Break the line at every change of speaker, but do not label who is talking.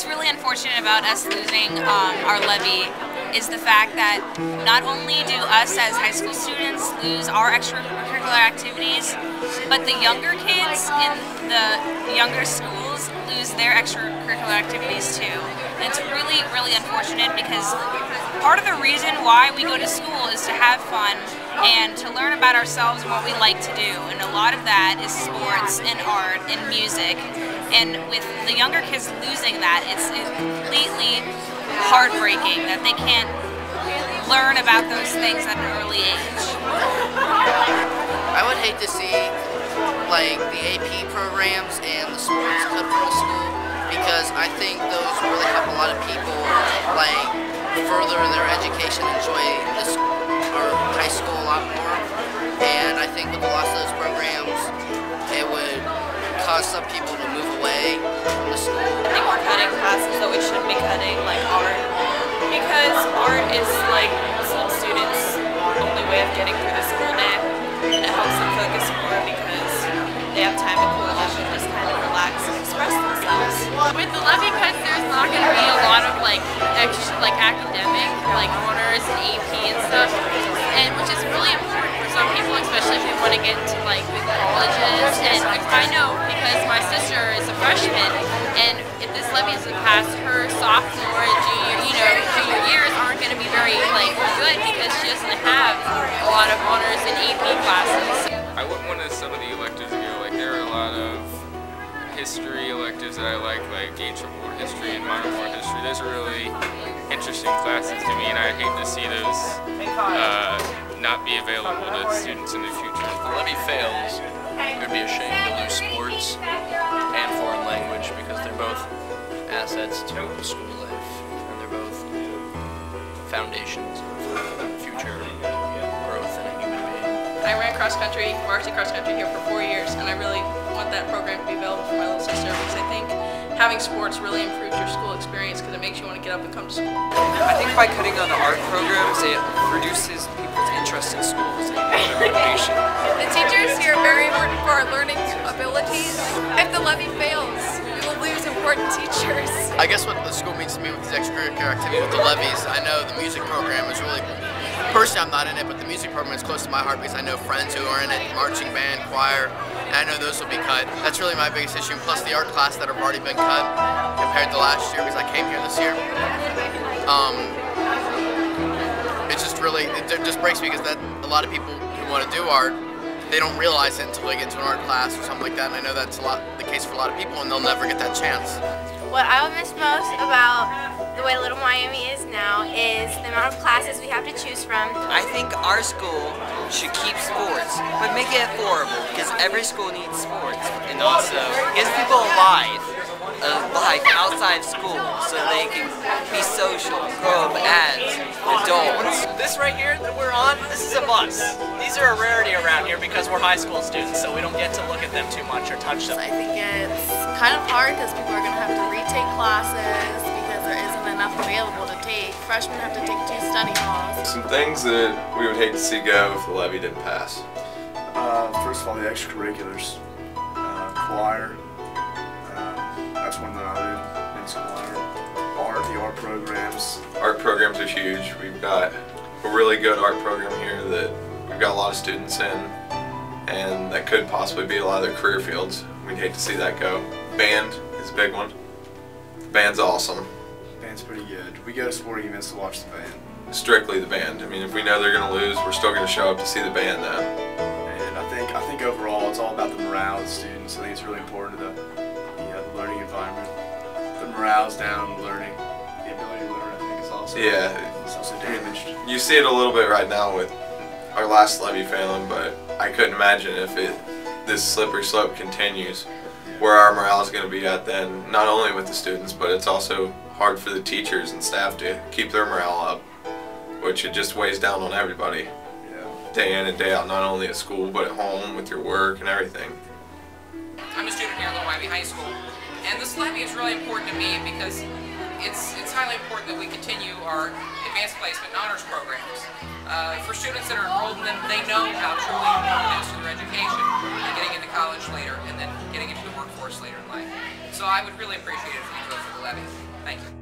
What's really unfortunate about us losing our levy is the fact that not only do us as high school students lose our extracurricular activities, but the younger kids in the younger schools lose their extracurricular activities too. And it's really, really unfortunate because part of the reason why we go to school is to have fun and to learn about ourselves and what we like to do. And a lot of that is sports and art and music. And with the younger kids losing that, it's completely heartbreaking that they can't learn about those things at an early age.
I would hate to see like the AP programs and the sports cut from the school, because I think those really help a lot of people like further their education, enjoy this our high school a lot more. And I think with the loss of those programs, it would cause some people to move away from the school.
I think we're cutting classes that we shouldn't be cutting, like art, because art is like some students' only way of getting through the school day, and it helps them focus more because they have time to cool off and just kind of relax and express themselves.
With the levy cuts, there's not going to be a lot of like extra, like academic, like honors and AP and stuff, and which is really important for some people, especially if they want to get into like good colleges. And I know because my sister is a freshman, and if this levy isn't passed, her sophomore and junior years aren't going to be very like good because she doesn't have a lot of honors and AP classes.
I wouldn't want to some of the electives go. Like there are a lot of history electives that I like ancient world history and modern world history. Those are really interesting classes to me, and I hate to see those not be available to students in the future.
If the levy fails, it would be a shame to lose sports and foreign language, because they're both assets to school life, and they're both foundations of future growth in a human being.
I ran cross country, varsity cross country here for 4 years, and I really want that program to be available for my little sister because I think having sports really improves your school experience because it makes you want to get up and come to school.
I think by cutting on the art programs, it reduces people's interest in schools and their motivation.
The teachers here are very important for our learning abilities. If the levy fails, we will lose important teachers.
I guess what the school means to me with these extracurricular activities with the levies, I know the music program is really, personally I'm not in it, but the music program is close to my heart because I know friends who are in it, marching band, choir, and I know those will be cut. That's really my biggest issue, plus the art class that have already been cut compared to last year because I came here this year. It's just really, it just breaks me because that a lot of people who want to do art, they don't realize it until they get into an art class or something like that, and I know that's the case for a lot of people, and they'll never get that chance.
What I would miss most about the way Little Miami is now is the amount of classes we have to choose from.
I think our school should keep sports, but make it affordable, because every school needs sports, and also gives people a life outside school so they can be social, grow up as adults.
This right here that we're on, this is a bus. These are a rarity around here because we're high school students, so we don't get to look at them too much or touch them.
I think it's kind of hard because people are going to have to retake classes because there isn't enough available to take. Freshmen have to take 2 study halls.
Some things that we would hate to see go if the levy didn't pass.
First of all, the extracurriculars. Choir. That's one that I did in school. Art, the art programs.
Art programs are huge. We've got a really good art program here that we've got a lot of students in, and that could possibly be a lot of their career fields. We'd hate to see that go. Band is a big one. The band's awesome.
Band's pretty good. We go to sporting events to watch the band.
Strictly the band. I mean, if we know they're going to lose, we're still going to show up to see the band though.
And I think overall it's all about the morale of the students. I think it's really important to the learning environment. The morale's down, learning, the ability to learn, I think is also, it's also damaged.
You see it a little bit right now with our last levy failing, but I couldn't imagine if this slippery slope continues, where our morale is going to be at then, not only with the students, but it's also hard for the teachers and staff to keep their morale up, which it just weighs down on everybody, day in and day out, not only at school, but at home, with your work and everything.
I'm a student here at Little Miami High School, and this levy is really important to me because it's highly important that we continue our advanced placement and honors programs. For students that are enrolled in them, they know how truly important it is to their education and getting into college later and then getting into the workforce later in life. So I would really appreciate it if you vote for the levy. Thank you.